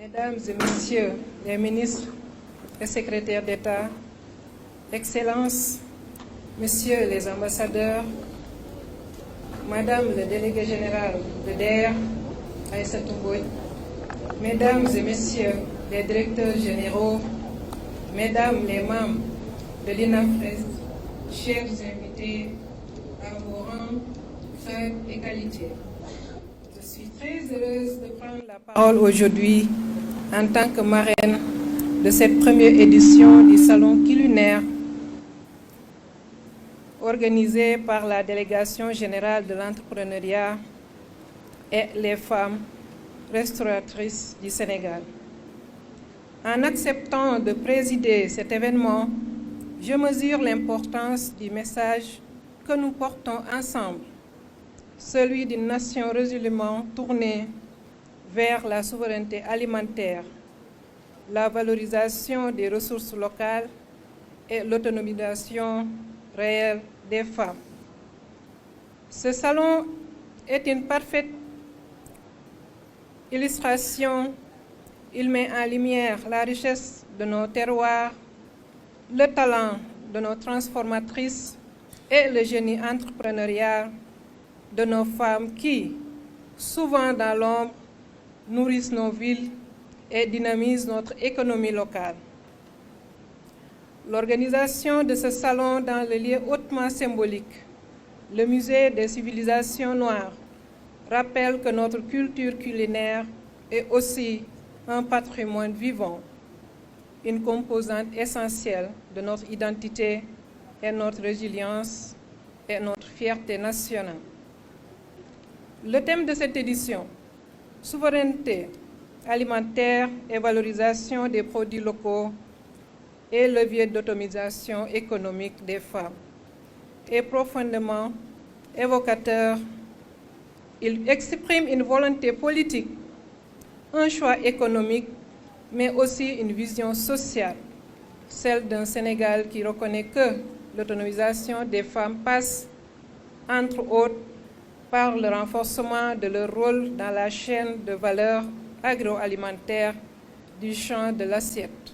Mesdames et Messieurs les ministres et secrétaires d'État, Excellences, Messieurs les ambassadeurs, Madame le délégué général de DER, Aïssatou Mbodj, Mesdames et Messieurs les directeurs généraux, Mesdames les membres de l'INAFRES, chers invités à vos rangs, frères et qualités. Je suis très heureuse de prendre la parole aujourd'hui en tant que marraine de cette première édition du Salon culinaire organisé par la Délégation générale de l'entrepreneuriat et les femmes restauratrices du Sénégal. En acceptant de présider cet événement, je mesure l'importance du message que nous portons ensemble, celui d'une nation résolument tournée vers la souveraineté alimentaire, la valorisation des ressources locales et l'autonomisation réelle des femmes. Ce salon est une parfaite illustration. Il met en lumière la richesse de nos terroirs, le talent de nos transformatrices et le génie entrepreneurial de nos femmes qui, souvent dans l'ombre, nourrissent nos villes et dynamisent notre économie locale. L'organisation de ce salon dans le lieu hautement symbolique, le Musée des civilisations noires, rappelle que notre culture culinaire est aussi un patrimoine vivant, une composante essentielle de notre identité et notre résilience et notre fierté nationale. Le thème de cette édition, souveraineté alimentaire et valorisation des produits locaux et levier d'autonomisation économique des femmes, est profondément évocateur. Il exprime une volonté politique, un choix économique, mais aussi une vision sociale, celle d'un Sénégal qui reconnaît que l'autonomisation des femmes passe, entre autres, par le renforcement de leur rôle dans la chaîne de valeur agroalimentaire du champ de l'assiette.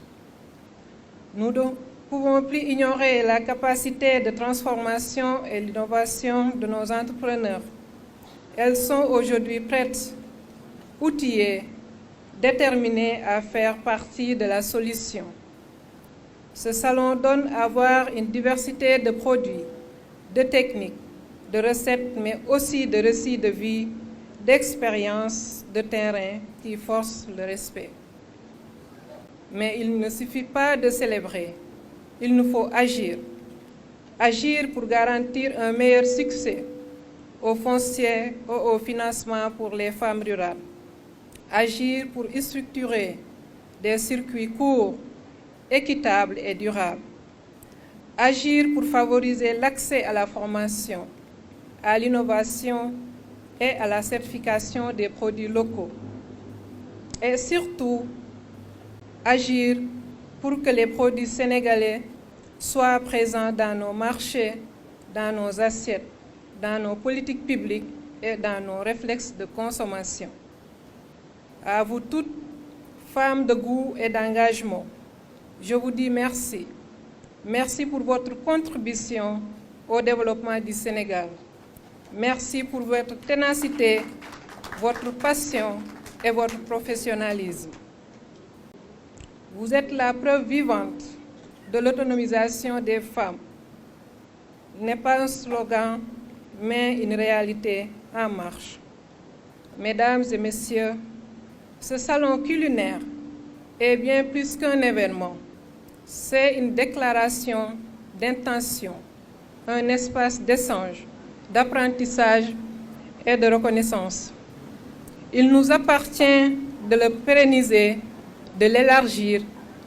Nous ne pouvons plus ignorer la capacité de transformation et l'innovation de nos entrepreneurs. Elles sont aujourd'hui prêtes, outillées, déterminées à faire partie de la solution. Ce salon donne à voir une diversité de produits, de techniques, de recettes, mais aussi de récits de vie, d'expériences, de terrain qui forcent le respect. Mais il ne suffit pas de célébrer, il nous faut agir. Agir pour garantir un meilleur succès au foncier ou au financement pour les femmes rurales. Agir pour structurer des circuits courts, équitables et durables. Agir pour favoriser l'accès à la formation, à l'innovation et à la certification des produits locaux. Et surtout, agir pour que les produits sénégalais soient présents dans nos marchés, dans nos assiettes, dans nos politiques publiques et dans nos réflexes de consommation. À vous toutes, femmes de goût et d'engagement, je vous dis merci. Merci pour votre contribution au développement du Sénégal. Merci pour votre ténacité, votre passion et votre professionnalisme. Vous êtes la preuve vivante de l'autonomisation des femmes. Ce n'est pas un slogan, mais une réalité en marche. Mesdames et messieurs, ce salon culinaire est bien plus qu'un événement. C'est une déclaration d'intention, un espace d'échange, d'apprentissage et de reconnaissance. Il nous appartient de le pérenniser, de l'élargir,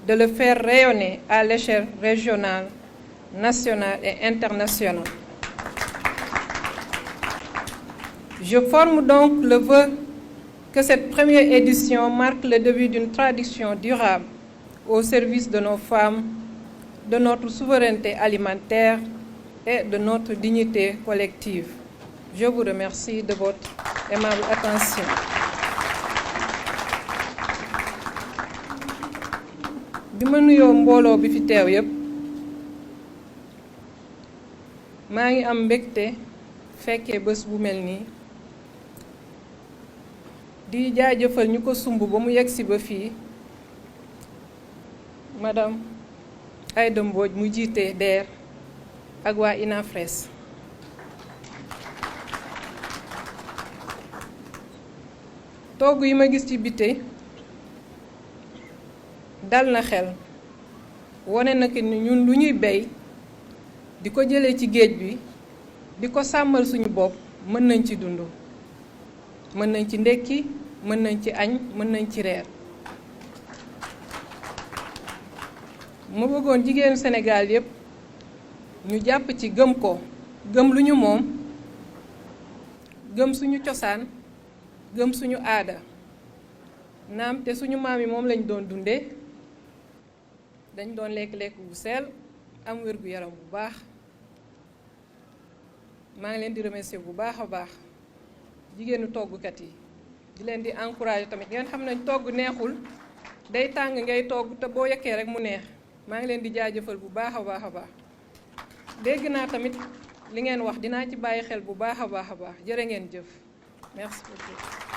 de le faire rayonner à l'échelle régionale, nationale et internationale. Je forme donc le vœu que cette première édition marque le début d'une tradition durable au service de nos femmes, de notre souveraineté alimentaire et de notre dignité collective. Je vous remercie de votre aimable attention. bi ma nuyoo mbooloo bi fi teew yépp maa ngi am mbégte fekkee bés bu mel nii di jaajëfal ñu ko sumb ba mu yegsi ba fii madame Aïda Mbodj mu jiite DER ak waa INAFRES togg yi ma gis ci biti dal na xel wone na que ni ñun lu ñuy bey di ko jëlee ci géej bi di ko sàmmal suñu bopp mën nañ ci dund mën nañ ci ndekki mën nañ ci añ mën nañ ci reer ma bëggoon jigéenu Sénégal yépp ñu jàpp ci gëm ko gëm lu ñu moom gëm suñu cosaan gëm suñu aada naam te suñu maam yi moom lañ doon dundee dañ doon lekk-lekk bu sell am wér-gu-yaram bu baax maa ngi leen di remercier bu baax a baax jigéenu toggkat yi di leen di encourager tamit ngeen xam nañ togg neexul day tàng ngay togg te boo yekkee rek mu neex maa ngi leen di jaajëfal bu baax a baax a baax dégg naa tamit li ngeen wax dinaa ci bàyyi xel bu baax a baax a baax jërë ngeen jëf merci beaucoup.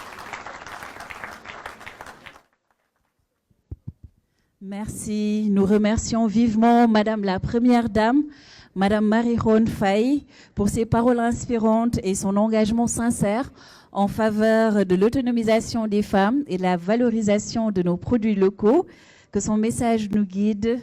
Merci. Nous remercions vivement Madame la Première Dame, Madame Marie-Rhone Faye, pour ses paroles inspirantes et son engagement sincère en faveur de l'autonomisation des femmes et de la valorisation de nos produits locaux. Que son message nous guide